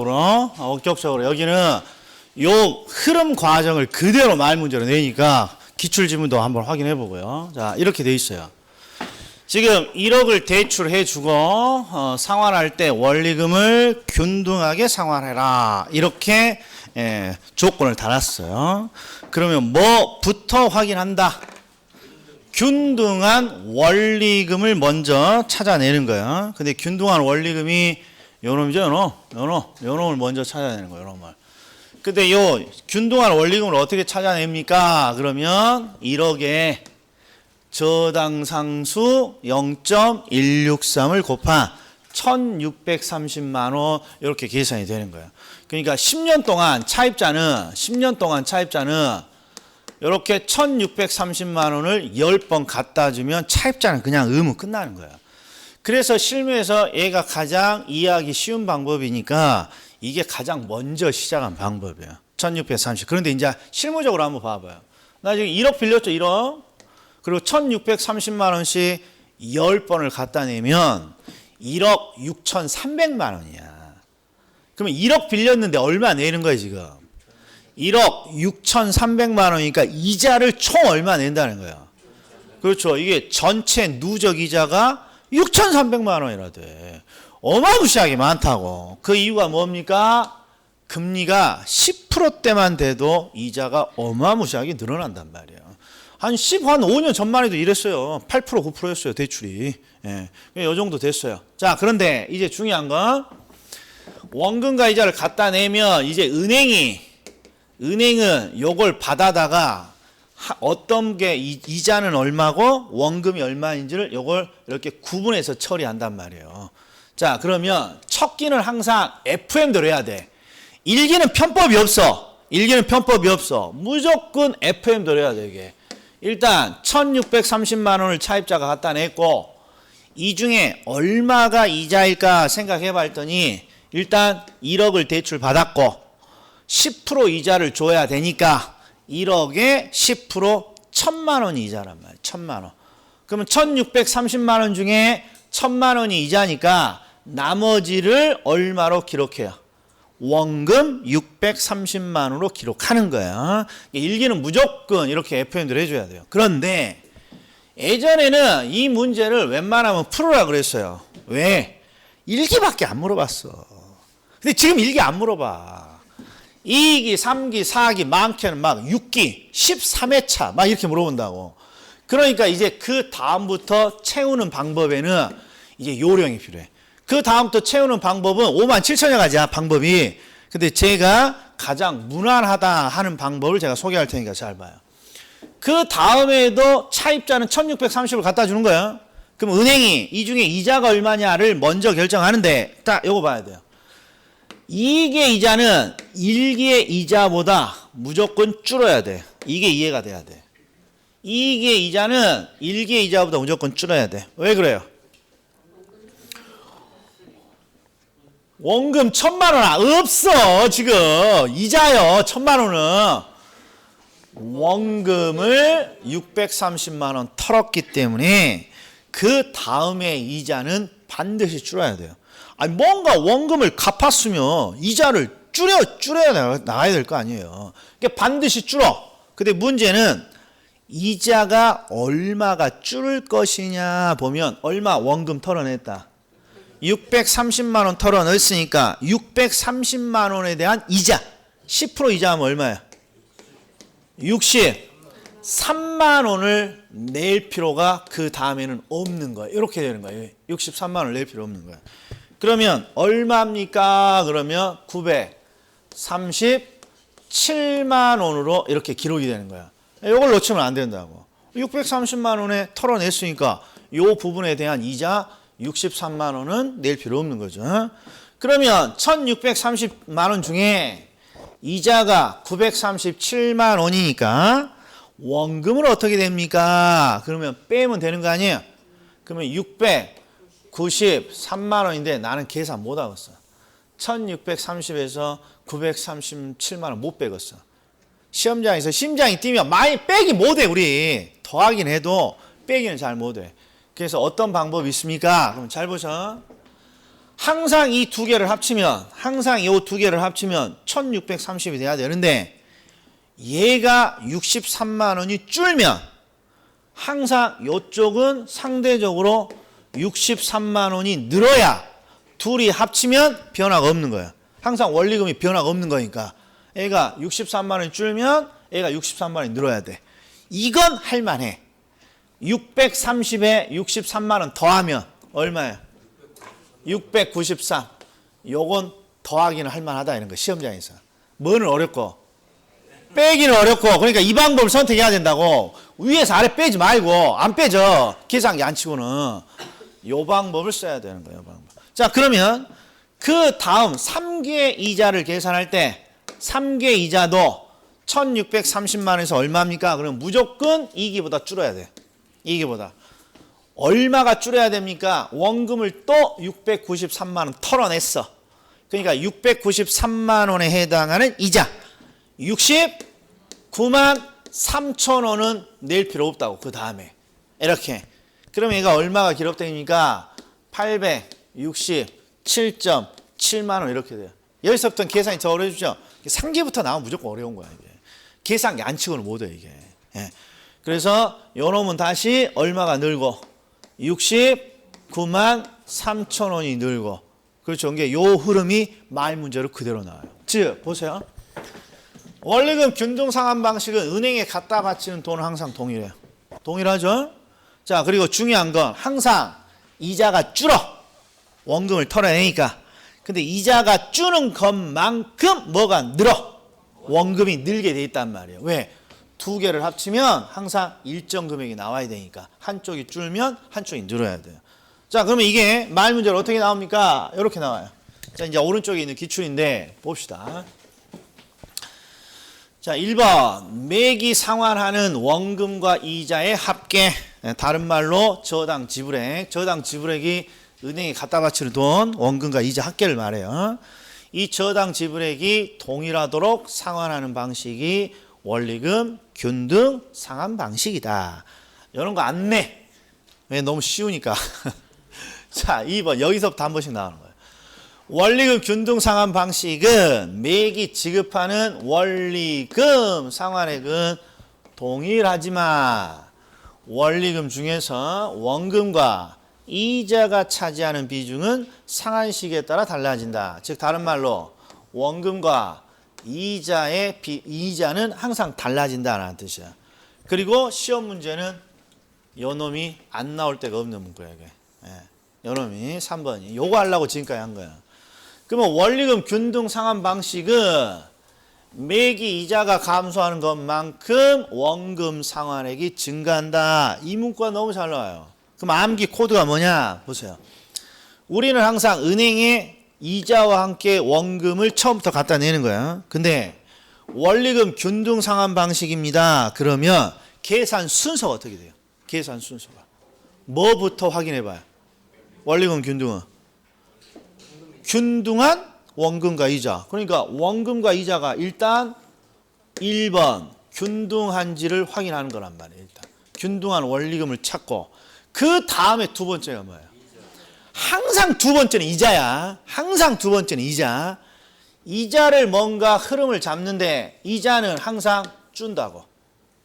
억격적으로 여기는 요 흐름 과정을 그대로 말 문제로 내니까 기출지문도 한번 확인해 보고요. 자, 이렇게 돼 있어요. 지금 1억을 대출해 주고 상환할 때 원리금을 균등하게 상환해라. 이렇게 조건을 달았어요. 그러면 뭐부터 확인한다? 균등한 원리금을 먼저 찾아내는 거예요. 근데 균등한 원리금이 요놈이죠, 요놈을 먼저 찾아내는 거예요, 요놈을. 근데 요 균등한 원리금을 어떻게 찾아냅니까? 그러면 1억에 저당상수 0.163을 곱한 1630만 원 이렇게 계산이 되는 거예요. 그러니까 10년 동안 차입자는 이렇게 1630만 원을 10번 갖다 주면 차입자는 그냥 의무 끝나는 거예요. 그래서 실무에서 얘가 가장 이해하기 쉬운 방법이니까 이게 가장 먼저 시작한 방법이에요. 1630. 그런데 이제 실무적으로 한번 봐봐요. 나 지금 1억 빌렸죠, 1억. 그리고 1630만 원씩 10번을 갖다 내면 1억 6300만 원이야. 그러면 1억 빌렸는데 얼마 내는 거야, 지금? 1억 6300만 원이니까 이자를 총 얼마 낸다는 거야. 그렇죠. 이게 전체 누적 이자가 6300만 원이라 돼. 어마무시하게 많다고. 그 이유가 뭡니까? 금리가 10%대만 돼도 이자가 어마무시하게 늘어난단 말이에요. 한 5년 전만 해도 이랬어요. 8% 9%였어요. 대출이. 예. 이 정도 됐어요. 자, 그런데 이제 중요한 건 원금과 이자를 갖다 내면 이제 은행은 요걸 받아다가 어떤 게 이자는 얼마고 원금이 얼마인지를 요걸 이렇게 구분해서 처리한단 말이에요. 자, 그러면 첫 끼는 항상 FM대로 해야 돼. 일기는 편법이 없어. 무조건 FM대로 해야 돼, 이게. 일단 1630만 원을 차입자가 갖다 냈고 이 중에 얼마가 이자일까 생각해 봤더니 일단 1억을 대출 받았고 10% 이자를 줘야 되니까 1억에 10% 1000만 원이 이자란 말이에요. 1000만 원. 그러면 1630만 원 중에 1000만 원이 이자니까 나머지를 얼마로 기록해요? 원금 630만 원으로 기록하는 거예요. 일기는 무조건 이렇게 FM대로 해줘야 돼요. 그런데 예전에는 이 문제를 웬만하면 풀으라 그랬어요. 왜? 일기밖에 안 물어봤어. 근데 지금 일기 안 물어봐. 2기, 3기, 4기, 많게는 막 6기, 13회차 막 이렇게 물어본다고. 그러니까 이제 그 다음부터 채우는 방법에는 이제 요령이 필요해. 그 다음부터 채우는 방법은 57,000여 가지야, 방법이. 근데 제가 가장 무난하다 하는 방법을 제가 소개할 테니까 잘 봐요. 그 다음에도 차입자는 1630을 갖다 주는 거야. 그럼 은행이 이 중에 이자가 얼마냐를 먼저 결정하는데 딱 요거 봐야 돼요. 2기의 이자는 1기의 이자보다 무조건 줄어야 돼. 이게 이해가 돼야 돼. 2기의 이자는 1기의 이자보다 무조건 줄어야 돼. 왜 그래요? 원금 1000만 원 없어, 지금. 이자요, 1000만 원은. 원금을 630만 원 털었기 때문에 그 다음에 이자는 반드시 줄어야 돼요. 아니, 뭔가 원금을 갚았으면 이자를 줄여야 나가야 될 거 아니에요. 그러니까 반드시 줄어. 근데 문제는 이자가 얼마가 줄을 것이냐 보면 얼마 원금 털어냈다. 630만 원 털어냈으니까 630만 원에 대한 이자 10% 이자하면 얼마야? 63만 원을 낼 필요가 그 다음에는 없는 거예요. 이렇게 되는 거예요. 63만 원을 낼 필요 없는 거예요. 그러면 얼마입니까? 그러면 937만 원으로 이렇게 기록이 되는 거야. 이걸 놓치면 안 된다고. 630만 원에 털어냈으니까 이 부분에 대한 이자 63만 원은 낼 필요 없는 거죠. 그러면 1630만 원 중에 이자가 937만 원이니까 원금은 어떻게 됩니까? 그러면 빼면 되는 거 아니에요? 그러면 693만 원인데 나는 계산 못 하겠어. 1630에서 937만 원 못 빼겠어. 시험장에서 심장이 뛰면 많이 빼기 못해. 우리 더하긴 해도 빼기는 잘 못해. 그래서 어떤 방법이 있습니까? 그럼 잘 보셔. 항상 이 두 개를 합치면, 항상 이 두 개를 합치면 1630이 돼야 되는데, 얘가 63만 원이 줄면 항상 이쪽은 상대적으로 63만 원이 늘어야 둘이 합치면 변화가 없는 거야. 항상 원리금이 변화가 없는 거니까. 얘가 63만 원이 줄면 얘가 63만 원이 늘어야 돼. 이건 할만해. 630에 63만 원 더하면 얼마야? 693. 요건 더하기는 할만하다 이런 거 시험장에서. 뭐는 어렵고 빼기는 어렵고, 그러니까 이 방법을 선택해야 된다고. 위에서 아래 빼지 말고, 안 빼져 계산기 안 치고는. 요 방법을 써야 되는 거예요. 방법. 자, 그러면 그 다음 3개 이자를 계산할 때 3개 이자도 1630만 원에서 얼마입니까? 그럼 무조건 2기보다 줄어야 돼. 2기보다. 얼마가 줄여야 됩니까? 원금을 또 693만 원 털어냈어. 그러니까 693만 원에 해당하는 이자 69만 3천 원은 낼 필요 없다고. 그 다음에 이렇게. 그러면 얘가 얼마가 기록됩니까? 867.7만 원 이렇게 돼요. 여기서부터는 계산이 더 어려워지죠. 3기부터 나오면 무조건 어려운 거야. 이게. 계산기 안 치고는 못해 이게. 예. 그래서 요 놈은 다시 얼마가 늘고 69만 3천 원이 늘고. 그렇죠. 이게 요 흐름이 말 문제로 그대로 나와요. 즉 보세요. 원리금 균등상환 방식은 은행에 갖다 바치는 돈은 항상 동일해요. 동일하죠? 자, 그리고 중요한 건 항상 이자가 줄어. 원금을 털어내니까. 근데 이자가 주는 것만큼 뭐가 늘어. 원금이 늘게 돼 있단 말이에요. 왜? 두 개를 합치면 항상 일정 금액이 나와야 되니까. 한쪽이 줄면 한쪽이 늘어야 돼요. 자, 그러면 이게 말 문제로 어떻게 나옵니까? 이렇게 나와요. 자, 이제 오른쪽에 있는 기출인데 봅시다. 자, 1번 매기 상환하는 원금과 이자의 합계. 다른 말로 저당 지불액. 저당 지불액이 은행에 갖다 바치는 돈, 원금과 이자 합계를 말해요. 이 저당 지불액이 동일하도록 상환하는 방식이 원리금 균등 상환 방식이다. 이런 거 안 내. 왜? 너무 쉬우니까. 자, 2번 여기서부터 한 번씩 나오는 거예요. 원리금 균등 상환 방식은 매기 지급하는 원리금 상환액은 동일하지만 원리금 중에서 원금과 이자가 차지하는 비중은 상환식에 따라 달라진다. 즉 다른 말로 원금과 이자는 항상 달라진다라는 뜻이야. 그리고 시험 문제는 요 놈이 안 나올 데가 없는 문구야 이게. 요 놈이 3번이. 요거 하려고 지금까지 한 거야. 그러면 원리금 균등 상환 방식은 매기 이자가 감소하는 것만큼 원금 상환액이 증가한다. 이 문구가 너무 잘 나와요. 그럼 암기 코드가 뭐냐? 보세요. 우리는 항상 은행에 이자와 함께 원금을 처음부터 갖다 내는 거야. 근데 원리금 균등 상환 방식입니다. 그러면 계산 순서가 어떻게 돼요? 계산 순서가. 뭐부터 확인해 봐요? 원리금 균등은 균등한 원금과 이자. 그러니까 원금과 이자가 일단 1번 균등한지를 확인하는 거란 말이에요. 일단 균등한 원리금을 찾고 그 다음에 두 번째가 뭐예요? 항상 두 번째는 이자야. 항상 두 번째는 이자. 이자를 뭔가 흐름을 잡는데 이자는 항상 준다고.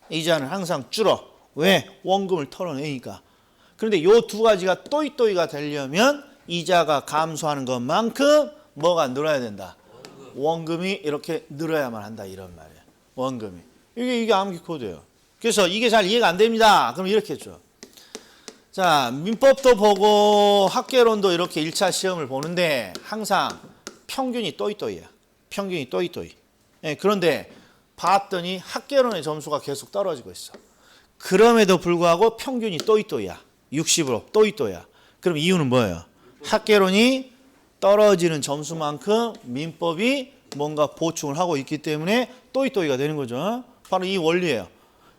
이자는 항상 줄어. 왜? 원금을 털어내니까. 그런데 요 두 가지가 또이또이가 되려면 이자가 감소하는 것만큼 뭐가 늘어야 된다? 원금이 이렇게 늘어야만 한다 이런 말이야. 원금이. 이게 암기 코드예요. 그래서 이게 잘 이해가 안 됩니다. 그럼 이렇게 했죠. 자, 민법도 보고 학계론도 이렇게 1차 시험을 보는데 항상 평균이 또이또이야. 평균이 또이또이. 예, 그런데 봤더니 학계론의 점수가 계속 떨어지고 있어. 그럼에도 불구하고 평균이 또이또이야. 60으로 또이또이야. 그럼 이유는 뭐예요? 학계론이 떨어지는 점수만큼 민법이 뭔가 보충을 하고 있기 때문에 또이또이가 되는 거죠. 바로 이 원리예요.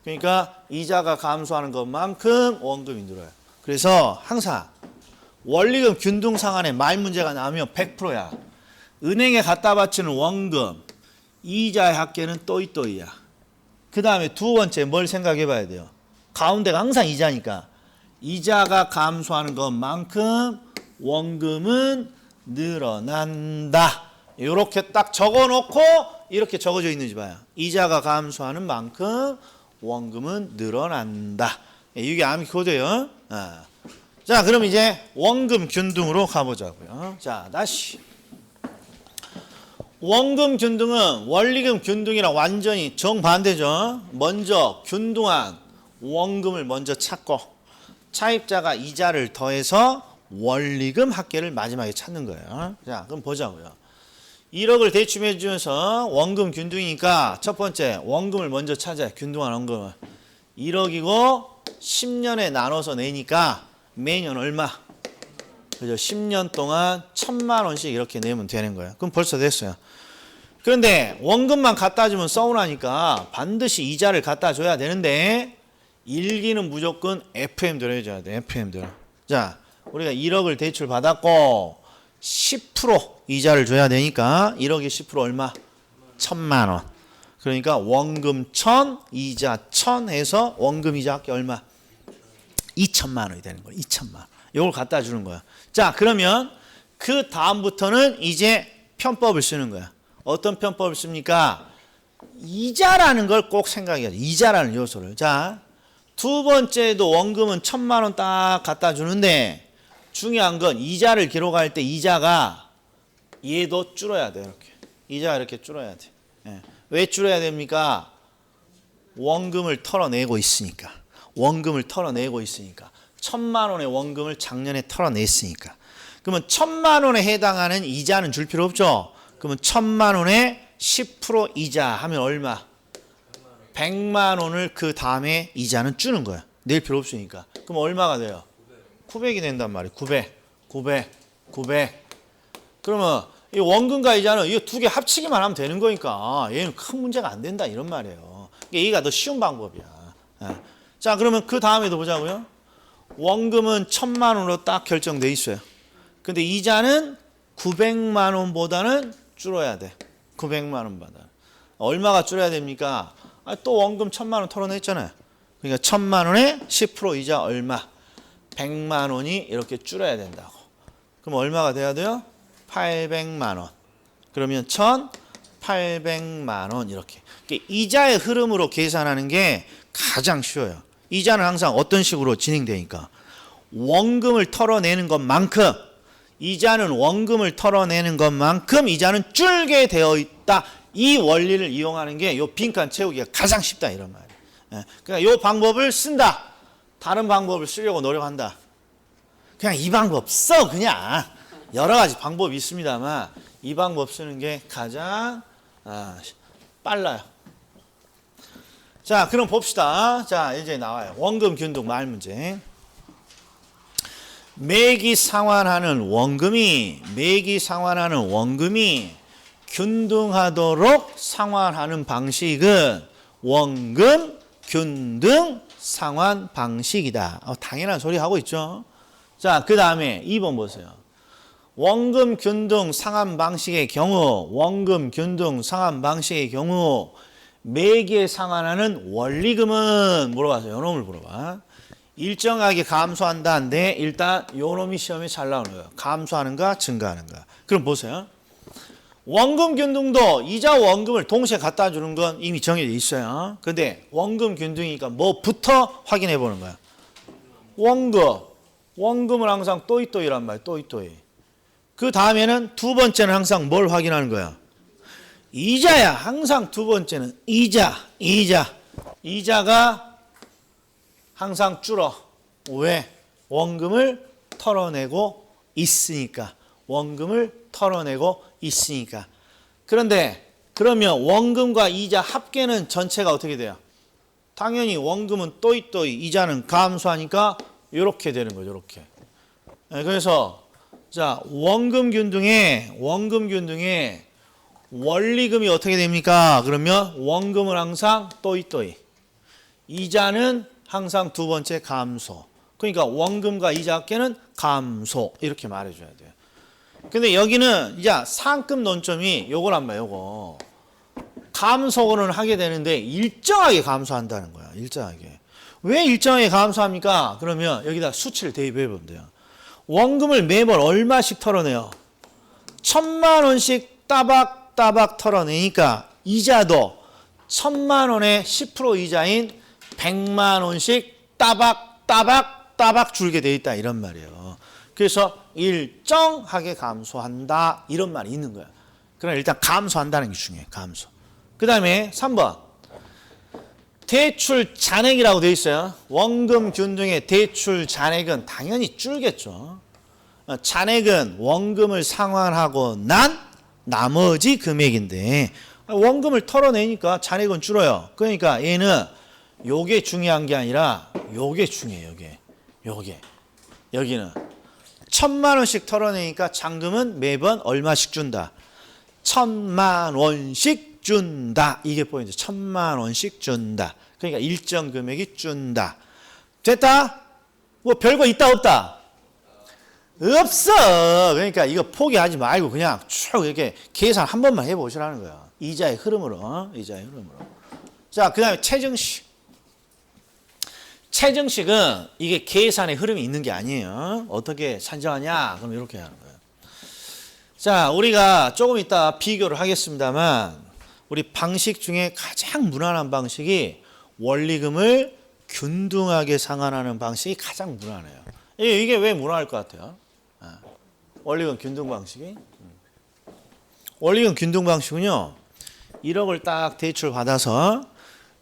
그러니까 이자가 감소하는 것만큼 원금이 늘어요. 그래서 항상 원리금 균등 상환에 말 문제가 나오면 100%야. 은행에 갖다 바치는 원금, 이자의 합계는 또이또이야. 그 다음에 두 번째 뭘 생각해 봐야 돼요? 가운데가 항상 이자니까 이자가 감소하는 것만큼 원금은 늘어난다. 이렇게 딱 적어놓고 이렇게 적어져 있는지 봐요. 이자가 감소하는 만큼 원금은 늘어난다. 이게 암기 코드예요. 자, 그럼 이제 원금 균등으로 가보자고요. 자, 다시. 원금 균등은 원리금 균등이랑 완전히 정반대죠. 먼저 균등한 원금을 먼저 찾고 차입자가 이자를 더해서 원리금 합계를 마지막에 찾는 거예요. 자, 그럼 보자고요. 1억을 대출해 주면서 원금 균등이니까 첫 번째 원금을 먼저 찾아요. 균등한 원금을. 1억이고 10년에 나눠서 내니까 매년 얼마? 그죠? 10년 동안 1,000만 원씩 이렇게 내면 되는 거예요. 그럼 벌써 됐어요. 그런데 원금만 갖다 주면 서운하니까 반드시 이자를 갖다 줘야 되는데 일기는 무조건 FM 들어줘야 돼. FM 들어. 자, 우리가 1억을 대출 받았고 10% 이자를 줘야 되니까 1억에 10% 얼마? 1,000만 원. 그러니까 원금 1,000, 이자 1,000 해서 원금 이자 합계 얼마? 2,000만 원이 되는 거예요. 2,000만 원. 이걸 갖다 주는 거야. 자, 그러면 그 다음부터는 이제 편법을 쓰는 거야. 어떤 편법을 씁니까? 이자라는 걸 꼭 생각해야지. 이자라는 요소를. 자, 두 번째도 원금은 1,000만 원 딱 갖다 주는데 중요한 건 이자를 기록할 때 이자가 얘도 줄어야 돼. 이렇게. 이자가 이렇게 줄어야 돼. 예. 왜 줄어야 됩니까? 원금을 털어내고 있으니까. 원금을 털어내고 있으니까. 1,000만 원의 원금을 작년에 털어냈으니까. 그러면 1,000만 원에 해당하는 이자는 줄 필요 없죠. 그러면 1,000만 원에 10% 이자 하면 얼마? 100만 원을 그 다음에 이자는 주는 거야. 낼 필요 없으니까. 그럼 얼마가 돼요? 900이 된단 말이에요. 900. 그러면 이 원금과 이자는 이 두 개 합치기만 하면 되는 거니까 얘는 큰 문제가 안 된다 이런 말이에요. 얘가 더 쉬운 방법이야. 자, 그러면 그 다음에도 보자고요. 원금은 1,000만 원으로 딱 결정돼 있어요. 근데 이자는 900만 원보다는 줄어야 돼. 900만 원보다. 얼마가 줄어야 됩니까? 또 원금 1,000만 원 털어냈잖아요. 그러니까 1,000만 원에 10% 이자 얼마? 100만 원이 이렇게 줄어야 된다고. 그럼 얼마가 돼야 돼요? 800만 원. 그러면 1,800만 원 이렇게. 이자의 흐름으로 계산하는 게 가장 쉬워요. 이자는 항상 어떤 식으로 진행되니까 원금을 털어내는 것만큼 이자는 원금을 털어내는 것만큼 이자는 줄게 되어 있다. 이 원리를 이용하는 게 요 빈칸 채우기가 가장 쉽다 이런 말이에요. 그러니까 요 방법을 쓴다. 다른 방법을 쓰려고 노력한다. 그냥 이 방법 써 그냥. 여러 가지 방법이 있습니다만 이 방법 쓰는 게 가장 빨라요. 자, 그럼 봅시다. 자, 이제 나와요. 원금 균등 말 문제. 매기 상환하는 원금이 균등하도록 상환하는 방식은 원금 균등 상환 방식이다. 당연한 소리 하고 있죠. 자, 그 다음에 2번 보세요. 원금 균등 상환 방식의 경우 매기에 상환하는 원리금은 물어봐서 요놈을 물어봐. 일정하게 감소한다는데 일단 요놈이 시험에 잘 나오는 거예요. 감소하는가 증가하는가. 그럼 보세요. 원금 균등도 이자 원금을 동시에 갖다 주는 건 이미 정해져 있어요. 근데 원금 균등이니까 뭐부터 확인해 보는 거야. 원금은 항상 또이또이란 말이야. 또이또이. 그 다음에는 두 번째는 항상 뭘 확인하는 거야? 이자야. 항상 두 번째는 이자가 항상 줄어. 왜? 원금을 털어내고 있으니까. 그런데 그러면 원금과 이자 합계는 전체가 어떻게 돼요? 당연히 원금은 또이또이 이자는 감소하니까 이렇게 되는 거죠. 이렇게. 그래서 자, 원금 균등에 원리금이 어떻게 됩니까? 그러면 원금은 항상 또이또이. 이자는 항상 두 번째 감소. 그러니까 원금과 이자 합계는 감소. 이렇게 말해줘야 돼요. 근데 여기는 이제 상급 논점이 요거란 말이에요. 요거. 감소는 하게 되는데 일정하게 감소한다는 거야. 일정하게. 왜 일정하게 감소합니까? 그러면 여기다 수치를 대입해 보면 돼요. 원금을 매번 얼마씩 털어내요? 1,000만 원씩 따박따박 털어내니까 이자도 1,000만 원에 10% 이자인 100만 원씩 따박 줄게 돼 있다 이런 말이에요. 그래서 일정하게 감소한다 이런 말이 있는 거야. 그러나 일단 감소한다는 게 중요해. 감소. 그 다음에 3번 대출 잔액이라고 되어 있어요. 원금 균등의 대출 잔액은 당연히 줄겠죠. 잔액은 원금을 상환하고 난 나머지 금액인데 원금을 털어내니까 잔액은 줄어요. 그러니까 얘는 요게 중요한 게 아니라 요게 중요해요. 요게 여기는 1,000만 원씩 털어내니까 잔금은 매번 얼마씩 준다. 1,000만 원씩 준다. 이게 포인트. 1,000만 원씩 준다. 그러니까 일정 금액이 준다. 됐다? 뭐 별거 있다 없다? 없어. 그러니까 이거 포기하지 말고 그냥 쭉 이렇게 계산 한 번만 해보시라는 거야. 이자의 흐름으로. 이자의 흐름으로. 자, 그 다음에 체증식. 체증식은 이게 계산의 흐름이 있는 게 아니에요. 어떻게 산정하냐? 그럼 이렇게 하는 거예요. 자, 우리가 조금 이따 비교를 하겠습니다만 우리 방식 중에 가장 무난한 방식이 원리금을 균등하게 상환하는 방식이 가장 무난해요. 이게 왜 무난할 것 같아요? 원리금 균등 방식이? 원리금 균등 방식은요. 1억을 딱 대출 받아서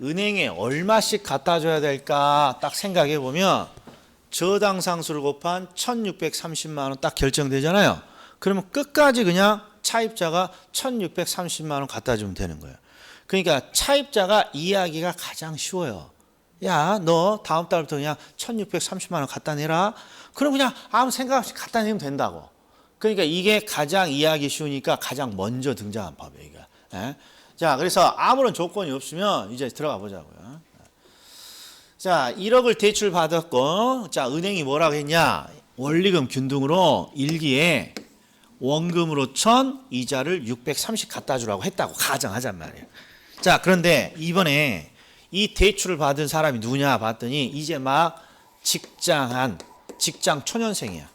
은행에 얼마씩 갖다 줘야 될까 딱 생각해 보면 저당 상수를 곱한 1,630만 원 딱 결정되잖아요. 그러면 끝까지 그냥 차입자가 1,630만 원 갖다 주면 되는 거예요. 그러니까 차입자가 이해하기가 가장 쉬워요. 야, 너 다음 달부터 그냥 1,630만 원 갖다 내라. 그럼 그냥 아무 생각 없이 갖다 내면 된다고. 그러니까 이게 가장 이해하기 쉬우니까 가장 먼저 등장한 법이에요. 이거. 예? 자, 그래서 아무런 조건이 없으면 이제 들어가 보자고요. 자, 1억을 대출 받았고, 자, 은행이 뭐라고 했냐? 원리금 균등으로 일기에 원금으로 1,000, 이자를 630 갖다 주라고 했다고 가정하잔 말이에요. 자, 그런데 이번에 이 대출을 받은 사람이 누구냐 봤더니 이제 막 직장 초년생이야.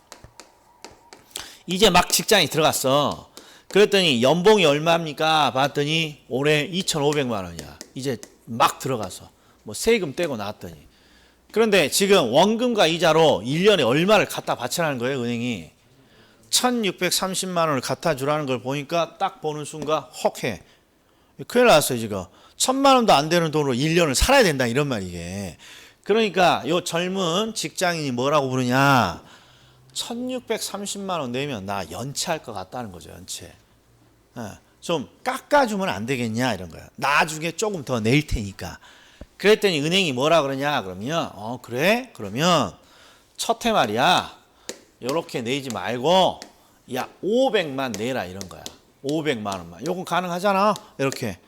이제 막 직장에 들어갔어. 그랬더니 연봉이 얼마입니까? 봤더니 올해 2,500만 원이야. 이제 막 들어가서 뭐 세금 떼고 나왔더니. 그런데 지금 원금과 이자로 1년에 얼마를 갖다 바치라는 거예요, 은행이. 1,630만 원을 갖다 주라는 걸 보니까 딱 보는 순간 헉해. 큰일 났어요, 지금. 1,000만 원도 안 되는 돈으로 1년을 살아야 된다, 이런 말 이게. 그러니까 요 젊은 직장인이 뭐라고 부르냐. 1,630만 원 내면 나 연체할 것 같다는 거죠, 연체. 좀 깎아주면 안 되겠냐, 이런 거야. 나중에 조금 더 낼 테니까. 그랬더니 은행이 뭐라 그러냐, 그러면, 그래? 그러면 첫 해 말이야. 요렇게 내지 말고, 야, 500만 내라, 이런 거야. 500만 원만. 요건 가능하잖아, 이렇게.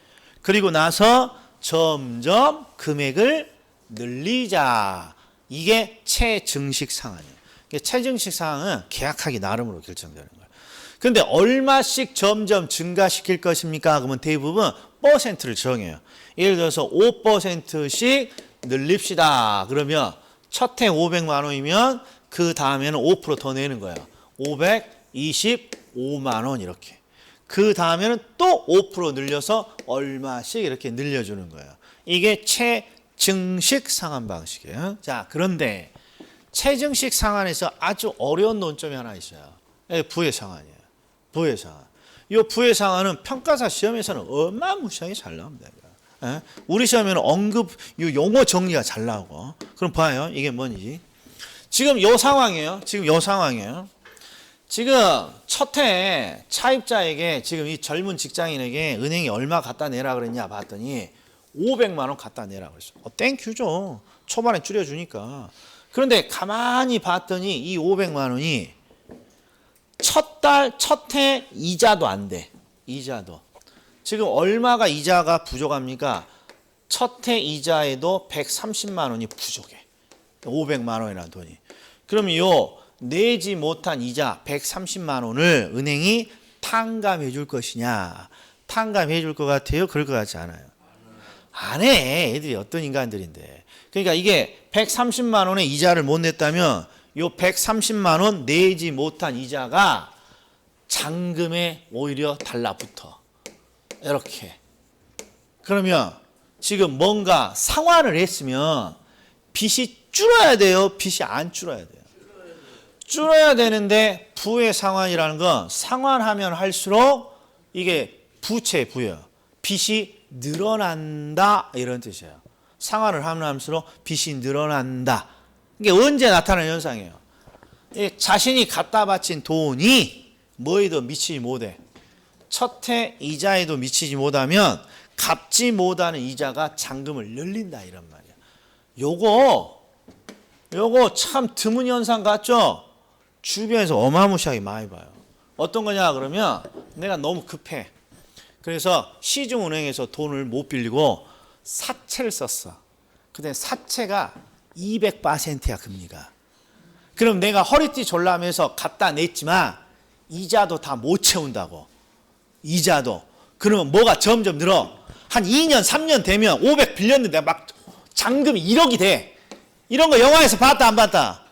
그리고 나서 점점 금액을 늘리자. 이게 채증식 상한이에요. 채증식 상한은 계약하기 나름으로 결정되는 거예요. 그런데 얼마씩 점점 증가시킬 것입니까? 그러면 대부분 퍼센트를 정해요. 예를 들어서 5%씩 늘립시다. 그러면 첫 해 500만 원이면 그 다음에는 5% 더 내는 거예요. 525만 원 이렇게. 그 다음에는 또 5% 늘려서 얼마씩 이렇게 늘려주는 거예요. 이게 채증식 상한 방식이에요. 자, 그런데 채증식 상한에서 아주 어려운 논점이 하나 있어요. 부의 상한이에요. 부의 상한. 이 부의 상한은 평가사 시험에서는 어마무시하게 잘 나옵니다. 우리 시험에는 언급 이 용어 정리가 잘 나오고. 그럼 봐요. 이게 뭔지. 지금 요 상황이에요. 지금 첫 해 차입자에게 지금 이 젊은 직장인에게 은행이 얼마 갖다 내라 그랬냐 봤더니 500만 원 갖다 내라 그랬어. 땡큐죠. 초반에 줄여주니까. 그런데 가만히 봤더니 이 500만 원이 첫 해 이자도 안 돼. 이자도. 지금 얼마가 이자가 부족합니까? 첫 해 이자에도 130만 원이 부족해. 500만 원이라는 돈이. 그러면 요 내지 못한 이자 130만 원을 은행이 탕감해 줄 것이냐? 탕감해 줄 것 같아요? 그럴 것 같지 않아요. 안 해. 애들이 어떤 인간들인데. 그러니까 이게 130만 원의 이자를 못 냈다면 요 130만 원 내지 못한 이자가 잔금에 오히려 달라붙어. 이렇게. 그러면 지금 뭔가 상환을 했으면 빚이 줄어야 돼요? 빚이 안 줄어야 돼요? 줄어야 되는데 부의 상환이라는 건 상환하면 할수록 이게 부채 부여. 빚이 늘어난다 이런 뜻이에요. 상환을 하면 할수록 빚이 늘어난다. 이게 언제 나타나는 현상이에요? 자신이 갖다 바친 돈이 뭐에도 미치지 못해. 첫해 이자에도 미치지 못하면 갚지 못하는 이자가 잔금을 늘린다 이런 말이야. 요거 참 드문 현상 같죠? 주변에서 어마무시하게 많이 봐요. 어떤 거냐 그러면 내가 너무 급해. 그래서 시중은행에서 돈을 못 빌리고 사채를 썼어. 근데 사채가 200%야 금리가. 그럼 내가 허리띠 졸라매서 갖다 냈지만 이자도 다 못 채운다고. 이자도. 그러면 뭐가 점점 늘어. 한 2년 3년 되면 500 빌렸는데 막 잔금이 1억이 돼. 이런 거 영화에서 봤다 안 봤다?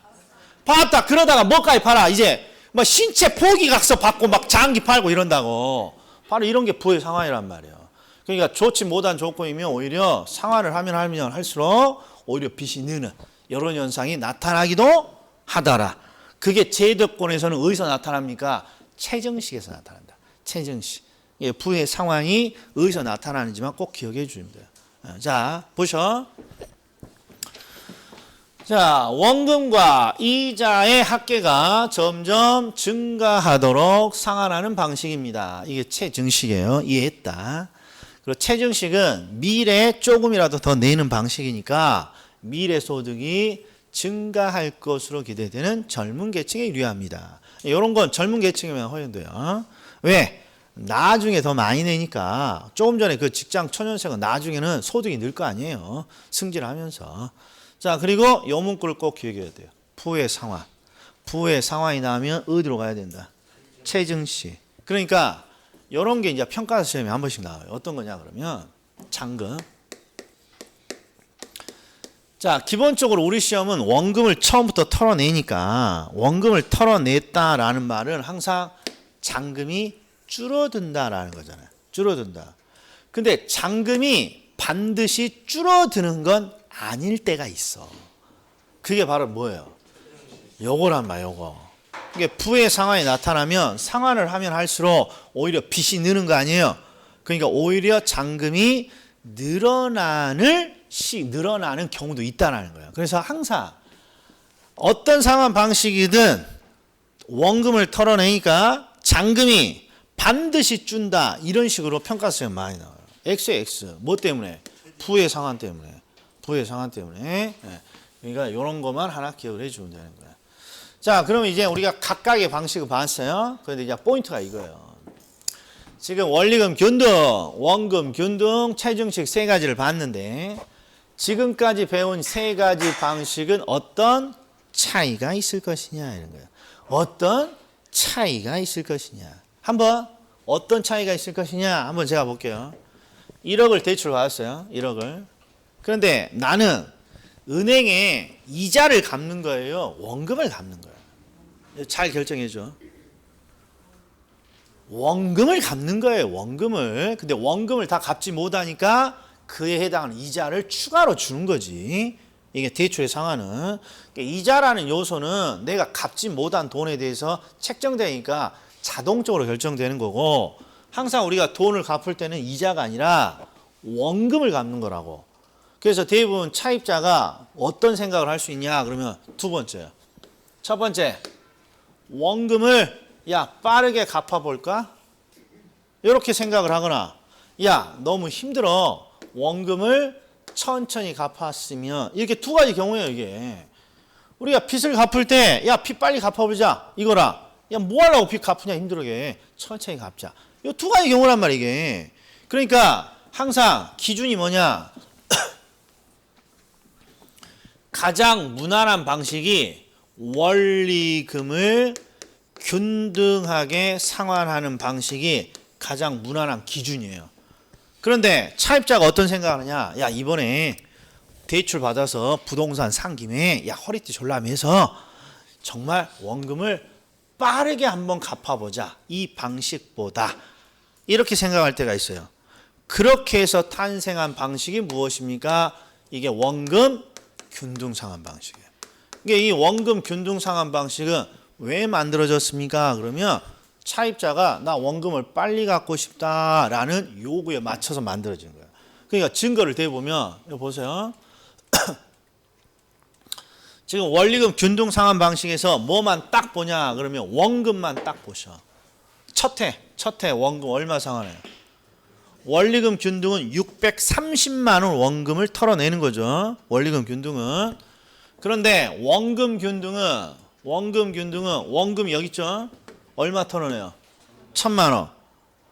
봤다. 그러다가 뭐까지 팔아. 이제 뭐 신체 포기각서 받고 막 장기 팔고 이런다고. 바로 이런 게 부의 상환이란 말이에요. 그러니까 좋지 못한 조건이면 오히려 상환을 하면 할수록 오히려 빚이 느는 이런 현상이 나타나기도 하더라. 그게 제도권에서는 어디서 나타납니까? 최정식에서 나타난다. 최정식. 부의 상황이 어디서 나타나는지만 꼭 기억해 주시면 돼요. 자, 보셔. 자, 원금과 이자의 합계가 점점 증가하도록 상환하는 방식입니다. 이게 최증식이에요. 이해했다. 그리고 최증식은 미래에 조금이라도 더 내는 방식이니까 미래 소득이 증가할 것으로 기대되는 젊은 계층에 유리합니다. 이런 건 젊은 계층이면 허용돼요. 왜? 나중에 더 많이 내니까 조금 전에 그 직장 초년생은 나중에는 소득이 늘 거 아니에요. 승진하면서. 자, 그리고 요 문구를 꼭 기억해야 돼요. 부의 상환. 부의 상환이 나오면 어디로 가야 된다? 최증식. 그러니까 이런 게 이제 평가 시험에 한 번씩 나와요. 어떤 거냐 그러면 잔금. 자, 기본적으로 우리 시험은 원금을 처음부터 털어내니까 원금을 털어냈다라는 말은 항상 잔금이 줄어든다라는 거잖아요. 줄어든다. 근데 잔금이 반드시 줄어드는 건 아닐 때가 있어. 그게 바로 뭐예요? 요거란 말, 요거. 이게 부의 상환이 나타나면 상환을 하면 할수록 오히려 빚이 느는 거 아니에요? 그러니까 오히려 잔금이 늘어나는 경우도 있다는 거예요. 그래서 항상 어떤 상환 방식이든 원금을 털어내니까 잔금이 반드시 준다. 이런 식으로 평가 시험 많이 나와요. X에 X. 뭐 때문에? 부의 상환 때문에. 부의 상환 때문에. 그러니까 이런 것만 하나 기억을 해주면 되는 거예요. 자, 그러면 이제 우리가 각각의 방식을 봤어요. 그런데 이제 포인트가 이거예요. 지금 원리금 균등, 원금 균등, 최증식 세 가지를 봤는데 지금까지 배운 세 가지 방식은 어떤 차이가 있을 것이냐 이런 거예요. 어떤 차이가 있을 것이냐. 한번 어떤 차이가 있을 것이냐 한번 제가 볼게요. 1억을 대출 받았어요. 1억을. 그런데 나는 은행에 이자를 갚는 거예요? 원금을 갚는 거예요? 잘 결정해 줘. 원금을 갚는 거예요. 원금을. 근데 원금을 다 갚지 못하니까 그에 해당하는 이자를 추가로 주는 거지. 이게 대출의 상환은. 그러니까 이자라는 요소는 내가 갚지 못한 돈에 대해서 책정되니까 자동적으로 결정되는 거고 항상 우리가 돈을 갚을 때는 이자가 아니라 원금을 갚는 거라고. 그래서 대부분 차입자가 어떤 생각을 할 수 있냐 그러면 두 번째요. 첫 번째, 원금을 빠르게 갚아볼까? 이렇게 생각을 하거나 너무 힘들어. 원금을 천천히 갚았으면 이렇게 두 가지 경우예요. 이게 우리가 빚을 갚을 때 빚 빨리 갚아보자 이거라. 뭐 하려고 빚 갚으냐 힘들게 천천히 갚자. 이 두 가지 경우란 말이야 이게. 그러니까 항상 기준이 뭐냐. 가장 무난한 방식이 원리금을 균등하게 상환하는 방식이 가장 무난한 기준이에요. 그런데 차입자가 어떤 생각을 하냐. 이번에 대출 받아서 부동산 산 김에 허리띠 졸라매서 정말 원금을 빠르게 한번 갚아보자. 이 방식보다. 이렇게 생각할 때가 있어요. 그렇게 해서 탄생한 방식이 무엇입니까? 이게 원금 균등상환 방식이에요. 이게 이 원금 균등상환 방식은 왜 만들어졌습니까? 그러면 차입자가 나 원금을 빨리 갚고 싶다라는 요구에 맞춰서 만들어진 거예요. 그러니까 증거를 대보면 이거 보세요. 지금 원리금 균등상환 방식에서 뭐만 딱 보냐 그러면 원금만 딱 보셔. 첫 해 원금 얼마 상환해요? 원리금 균등은 630만 원 원금을 털어내는 거죠. 원리금 균등은. 그런데 원금 균등은 원금이 여기 있죠. 얼마 털어내요? 1000만 원.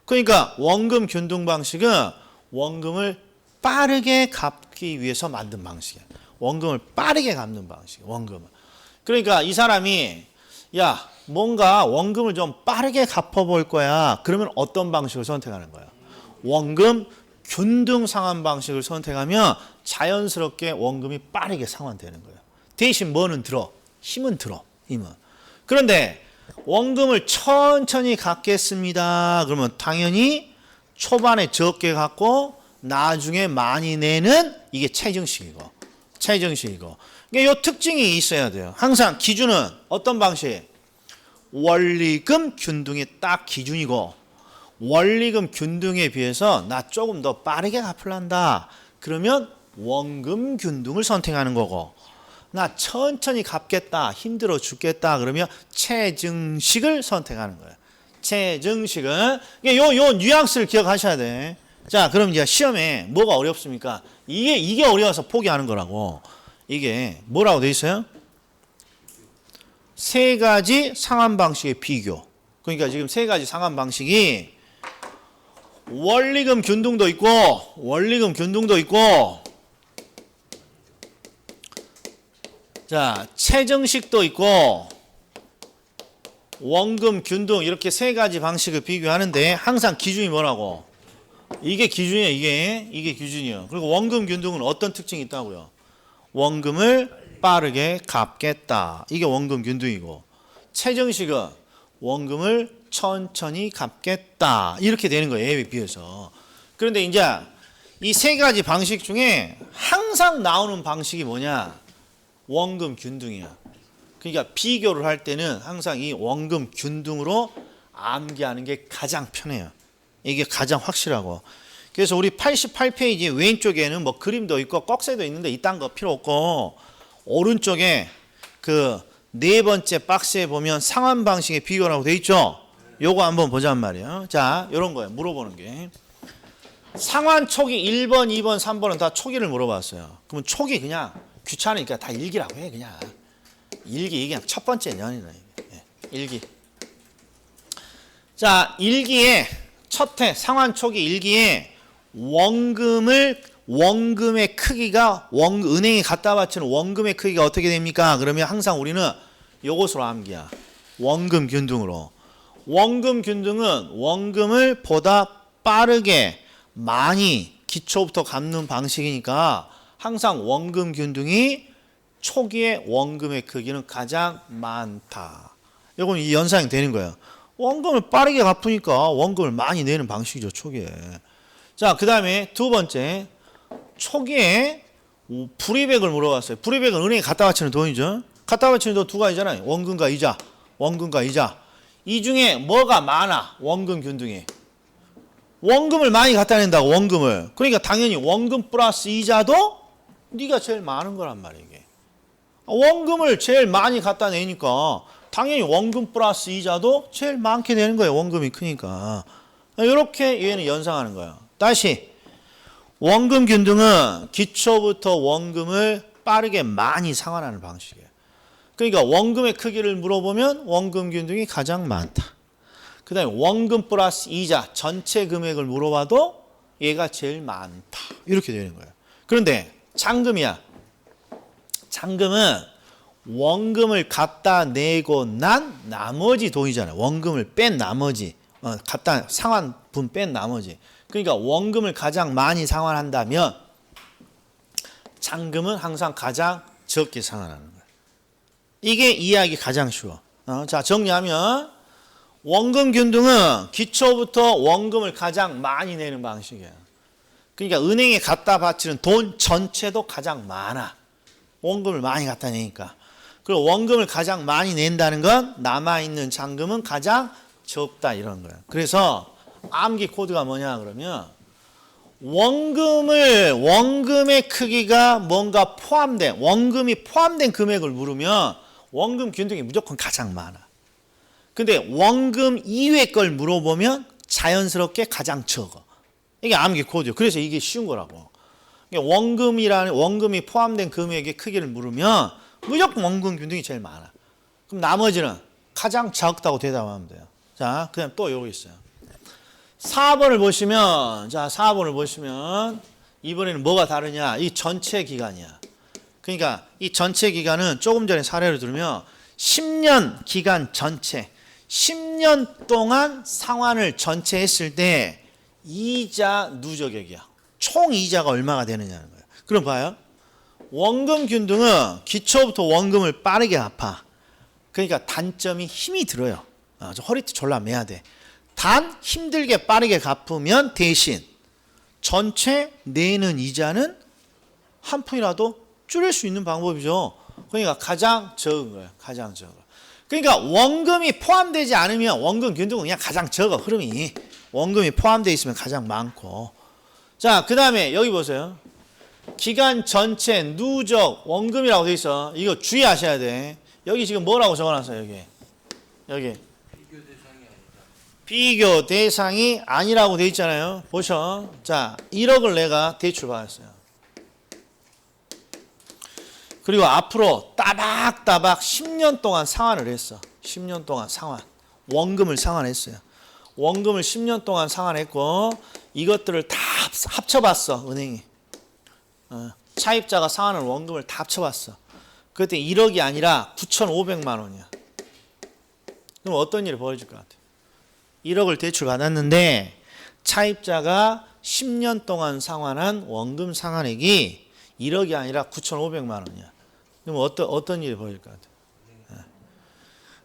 그러니까 원금 균등 방식은 원금을 빠르게 갚기 위해서 만든 방식이에요. 원금을 빠르게 갚는 방식이에요. 원금을. 그러니까 이 사람이 야 뭔가 원금을 좀 빠르게 갚아볼 거야. 그러면 어떤 방식을 선택하는 거예요? 원금 균등 상환 방식을 선택하면 자연스럽게 원금이 빠르게 상환되는 거예요. 대신 뭐는 들어? 힘은 들어. 힘은. 그런데 원금을 천천히 갚겠습니다. 그러면 당연히 초반에 적게 갚고 나중에 많이 내는 이게 최정식이고. 이게 요 특징이 있어야 돼요. 항상 기준은 어떤 방식? 원리금 균등이 딱 기준이고 원리금 균등에 비해서 나 조금 더 빠르게 갚을란다. 그러면 원금 균등을 선택하는 거고 나 천천히 갚겠다. 힘들어 죽겠다. 그러면 최증식을 선택하는 거예요. 최증식은 요 뉘앙스를 기억하셔야 돼. 자, 그럼 이제 시험에 뭐가 어렵습니까? 이게 어려워서 포기하는 거라고. 이게 뭐라고 돼 있어요? 세 가지 상환 방식의 비교. 그러니까 지금 세 가지 상환 방식이 원리금 균등도 있고 자, 최정식도 있고 원금 균등 이렇게 세 가지 방식을 비교하는데 항상 기준이 뭐라고? 이게 기준이에요. 이게 기준이에요. 그리고 원금 균등은 어떤 특징이 있다고요? 원금을 빠르게 갚겠다. 이게 원금 균등이고 최정식은 원금을 천천히 갚겠다. 이렇게 되는 거예요. A에 비해서. 그런데 이제 이 세 가지 방식 중에 항상 나오는 방식이 뭐냐? 원금 균등이야. 그러니까 비교를 할 때는 항상 이 원금 균등으로 암기하는 게 가장 편해요. 이게 가장 확실하고. 그래서 우리 88페이지 왼쪽에는 뭐 그림도 있고 꺽쇠도 있는데 이딴 거 필요 없고 오른쪽에 그 네 번째 박스에 보면 상환 방식의 비교라고 돼 있죠. 요거 한번 보자는 말이에요. 자, 요런 거예요. 물어보는 게. 상환 초기 1번, 2번, 3번은 다 초기를 물어봤어요. 그러면 초기 그냥 귀찮으니까 다 일기라고 해. 그냥 일기 이게 첫 번째 연이네. 일기. 자, 일기에 첫 해 상환 초기 일기에 원금의 크기가 은행에 갖다 바치는 원금의 크기가 어떻게 됩니까? 그러면 항상 우리는 요것으로 암기야. 원금 균등으로. 원금 균등은 원금을 보다 빠르게 많이 기초부터 갚는 방식이니까 항상 원금 균등이 초기에 원금의 크기는 가장 많다. 이건 이 연상이 되는 거예요. 원금을 빠르게 갚으니까 원금을 많이 내는 방식이죠. 초기에. 자, 그 다음에 두 번째. 초기에 불이백을 물어봤어요. 불이백은 은행에 갖다 바치는 돈이죠. 갖다 바치는 돈 두 가지잖아요. 원금과 이자. 이 중에 뭐가 많아? 원금 균등이. 원금을 많이 갖다 낸다고. 원금을. 그러니까 당연히 원금 플러스 이자도 네가 제일 많은 거란 말이에요. 이게. 원금을 제일 많이 갖다 내니까 당연히 원금 플러스 이자도 제일 많게 되는 거예요. 원금이 크니까. 이렇게 얘는 연상하는 거예요. 다시 원금 균등은 기초부터 원금을 빠르게 많이 상환하는 방식이에요. 그러니까 원금의 크기를 물어보면 원금 균등이 가장 많다. 그 다음에 원금 플러스 이자 전체 금액을 물어봐도 얘가 제일 많다. 이렇게 되는 거예요. 그런데 잔금이야. 잔금은 원금을 갖다 내고 난 나머지 돈이잖아요. 원금을 뺀 나머지 갖다 상환분 뺀 나머지. 그러니까 원금을 가장 많이 상환한다면 잔금은 항상 가장 적게 상환하는 거예요. 이게 이해하기 가장 쉬워. 자, 정리하면 원금 균등은 기초부터 원금을 가장 많이 내는 방식이에요. 그러니까 은행에 갖다 바치는 돈 전체도 가장 많아. 원금을 많이 갖다 내니까. 그리고 원금을 가장 많이 낸다는 건 남아있는 잔금은 가장 적다 이런 거예요. 그래서 암기 코드가 뭐냐 그러면 원금의 크기가 뭔가 포함된, 원금이 포함된 금액을 물으면 원금 균등이 무조건 가장 많아. 근데 원금 이외의 걸 물어보면 자연스럽게 가장 적어. 이게 암기 코드예요. 그래서 이게 쉬운 거라고. 원금이 포함된 금액의 크기를 물으면 무조건 원금 균등이 제일 많아. 그럼 나머지는 가장 적다고 대답하면 돼요. 자, 그다음 또 요거 있어요. 4번을 보시면, 자, 4번을 보시면 이번에는 뭐가 다르냐? 이 전체 기간이야. 그러니까 이 전체 기간은 조금 전에 사례를 들으면 10년 기간 전체, 10년 동안 상환을 전체 했을 때 이자 누적액이야. 총 이자가 얼마가 되느냐는 거예요. 그럼 봐요. 원금 균등은 기초부터 원금을 빠르게 갚아. 그러니까 단점이 힘이 들어요. 허리띠 졸라 매야 돼. 단 힘들게 빠르게 갚으면 대신 전체 내는 이자는 한 푼이라도 줄일 수 있는 방법이죠. 그러니까 가장 적은 거예요. 가장 적어. 그러니까 원금이 포함되지 않으면 원금 균등은 그냥 가장 적어. 흐름이. 원금이 포함되어 있으면 가장 많고. 자, 그 다음에 여기 보세요. 기간 전체 누적 원금이라고 돼 있어. 이거 주의하셔야 돼. 여기 지금 뭐라고 적어놨어요? 여기. 비교 대상이 아니라고 돼 있잖아요. 보셔. 자, 1억을 내가 대출 받았어요. 그리고 앞으로 따박따박 10년 동안 상환을 했어. 10년 동안 상환. 원금을 상환했어요. 원금을 10년 동안 상환했고 이것들을 다 합쳐봤어. 은행이. 차입자가 상환한 원금을 다 합쳐봤어. 그때 1억이 아니라 9,500만 원이야. 그럼 어떤 일이 벌어질 것 같아? 1억을 대출 받았는데 차입자가 10년 동안 상환한 원금 상환액이 1억이 아니라 9,500만 원이야. 그럼 어떤 일이 벌어질 것 같아?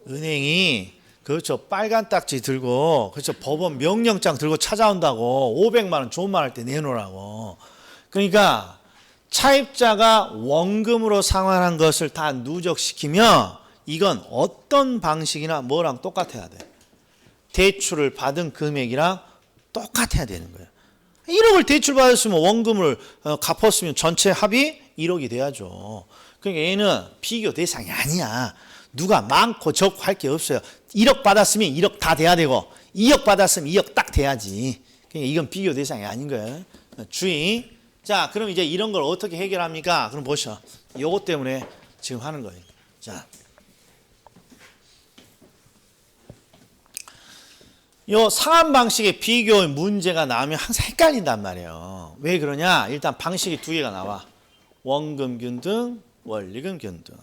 은행이 그렇죠. 빨간 딱지 들고 그렇죠. 법원 명령장 들고 찾아온다고 500만 원 좋은 말 할 때 내놓으라고. 그러니까 차입자가 원금으로 상환한 것을 다 누적시키면 이건 어떤 방식이나 뭐랑 똑같아야 돼. 대출을 받은 금액이랑 똑같아야 되는 거예요. 1억을 대출 받았으면 원금을 갚았으면 전체 합이 1억이 돼야죠. 그러니까 얘는 비교 대상이 아니야. 누가 많고 적고 할 게 없어요. 1억 받았으면 1억 다 돼야 되고 2억 받았으면 2억 딱 돼야지. 그러니까 이건 비교 대상이 아닌 거예요. 주의. 자, 그럼 이제 이런 걸 어떻게 해결합니까? 그럼 보셔. 요것 때문에 지금 하는 거예요. 자, 요 상환 방식의 비교 문제가 나오면 항상 헷갈린단 말이에요. 왜 그러냐? 일단 방식이 두 개가 나와. 원금 균등, 원리금 균등.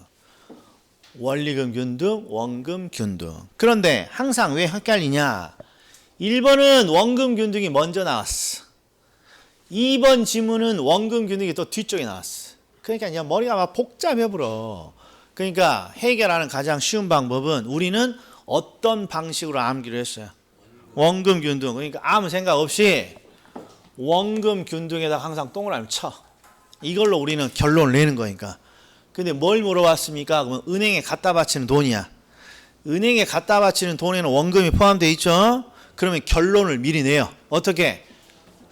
원리금 균등, 원금 균등. 그런데 항상 왜 헷갈리냐? 1번은 원금 균등이 먼저 나왔어. 2번 지문은 원금 균등이 또 뒤쪽에 나왔어. 그러니까 이제 머리가 막 복잡해 버려. 그러니까 해결하는 가장 쉬운 방법은 우리는 어떤 방식으로 암기를 했어요? 원금 균등. 그러니까 아무 생각 없이 원금 균등에다 항상 동그라미 쳐. 이걸로 우리는 결론을 내는 거니까. 근데 뭘 물어봤습니까? 그러면 은행에 갖다 바치는 돈이야. 은행에 갖다 바치는 돈에는 원금이 포함되어 있죠? 그러면 결론을 미리 내요. 어떻게?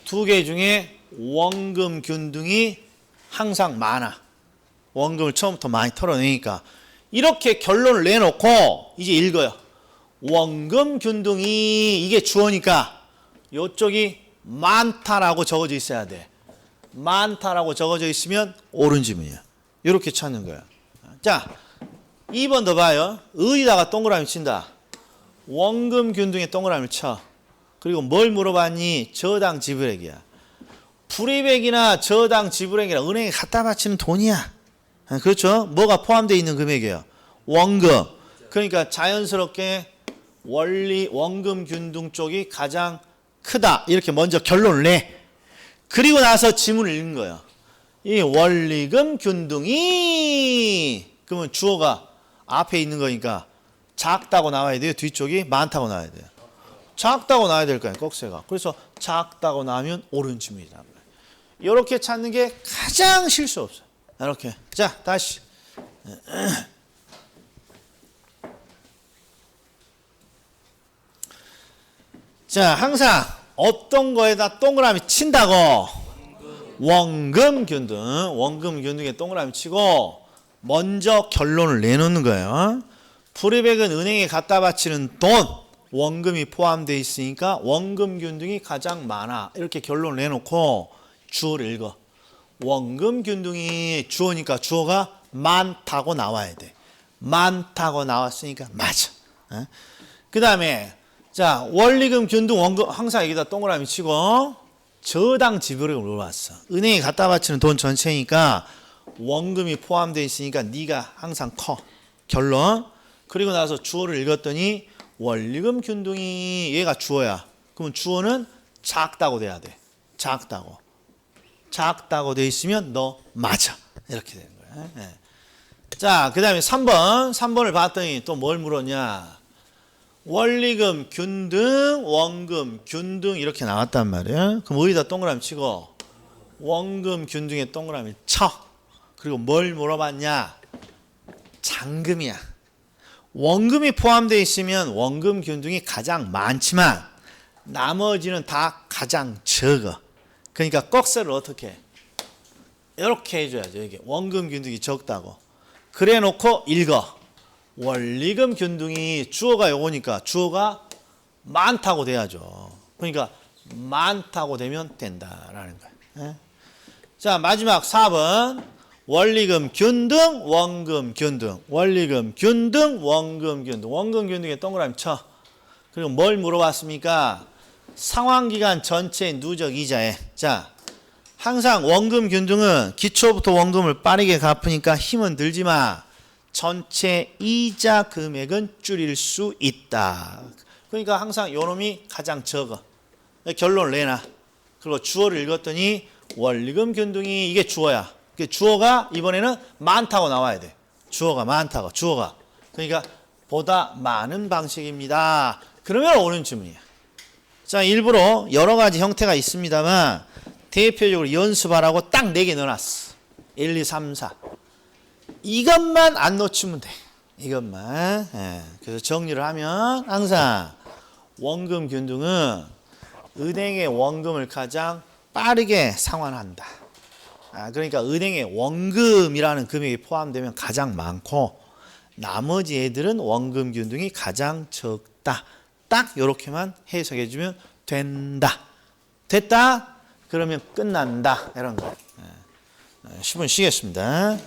두 개 중에 원금 균등이 항상 많아. 원금을 처음부터 많이 털어내니까. 이렇게 결론을 내놓고 이제 읽어요. 원금 균등이 이게 주어니까 이쪽이 많다라고 적어져 있어야 돼. 많다라고 적어져 있으면 옳은 지문이야. 이렇게 찾는 거야. 자, 2번 더 봐요. 의에다가 동그라미 친다. 원금 균등에 동그라미 쳐. 그리고 뭘 물어봤니? 저당 지불액이야. 불이백이나 저당 지불액이나 은행에 갖다 바치는 돈이야. 그렇죠? 뭐가 포함되어 있는 금액이에요? 원금. 그러니까 자연스럽게 원금 균등 쪽이 가장 크다. 이렇게 먼저 결론을 내. 그리고 나서 지문을 읽는 거예요. 이 원리금 균등이 그러면 주어가 앞에 있는 거니까 작다고 나와야 돼요? 뒤쪽이 많다고 나와야 돼요? 작다고 나와야 될 거예요, 꼭새가. 그래서 작다고 나오면 옳은 질문이란 말이에요. 이렇게 찾는 게 가장 실수 없어요. 이렇게. 자, 다시. 자, 항상 어떤 거에다 동그라미 친다고? 원금균등. 원금균등에 동그라미 치고 먼저 결론을 내놓는 거예요. 프리백은 은행에 갖다 바치는 돈, 원금이 포함되어 있으니까 원금균등이 가장 많아. 이렇게 결론을 내놓고 주어를 읽어. 원금균등이 주어니까 주어가 많다고 나와야 돼. 많다고 나왔으니까 맞아. 그 다음에 자, 원리금, 균등, 원금 항상 여기다 동그라미 치고 저당 지불액을 물어봤어. 은행에 갖다 바치는 돈 전체니까 원금이 포함되어 있으니까 네가 항상 커. 결론. 그리고 나서 주어를 읽었더니 원리금, 균등이 얘가 주어야. 그러면 주어는 작다고 돼야 돼. 작다고. 작다고 돼 있으면 너 맞아. 이렇게 되는 거야. 네. 자, 그 다음에 3번. 3번을 봤더니 또 뭘 물었냐. 원리금, 균등, 원금, 균등 이렇게 나왔단 말이에요. 그럼 어디다 동그라미 치고 원금, 균등에 동그라미 쳐. 그리고 뭘 물어봤냐. 잔금이야. 원금이 포함되어 있으면 원금, 균등이 가장 많지만 나머지는 다 가장 적어. 그러니까 꺽쇠를 어떻게 해? 이렇게 해줘야죠. 이게 원금, 균등이 적다고. 그래 놓고 읽어. 원리금, 균등이 주어가 요거니까 주어가 많다고 돼야죠. 그러니까 많다고 되면 된다라는 거예요. 자, 마지막 4번. 원리금, 균등, 원금, 균등. 원리금, 균등, 원금, 균등. 원금, 균등에 동그라미 쳐. 그리고 뭘 물어봤습니까? 상환기간 전체의 누적 이자에. 자, 항상 원금, 균등은 기초부터 원금을 빠르게 갚으니까 힘은 들지 마. 전체 이자 금액은 줄일 수 있다. 그러니까 항상 요놈이 가장 적어. 결론을 내놔. 그리고 주어를 읽었더니 원리금, 균등이 이게 주어야. 주어가 이번에는 많다고 나와야 돼. 주어가 많다고. 주어가. 그러니까 보다 많은 방식입니다. 그러면 옳은 질문이야. 자, 일부러 여러 가지 형태가 있습니다만 대표적으로 연습하라고 딱 4개 넣어놨어. 1, 2, 3, 4. 이것만 안 놓치면 돼. 이것만. 그래서 정리를 하면 항상 원금, 균등은 은행의 원금을 가장 빠르게 상환한다. 그러니까 은행에 원금이라는 금액이 포함되면 가장 많고 나머지 애들은 원금, 균등이 가장 적다. 딱 이렇게만 해석해 주면 된다. 됐다? 그러면 끝난다. 이런 거. 10분 쉬겠습니다.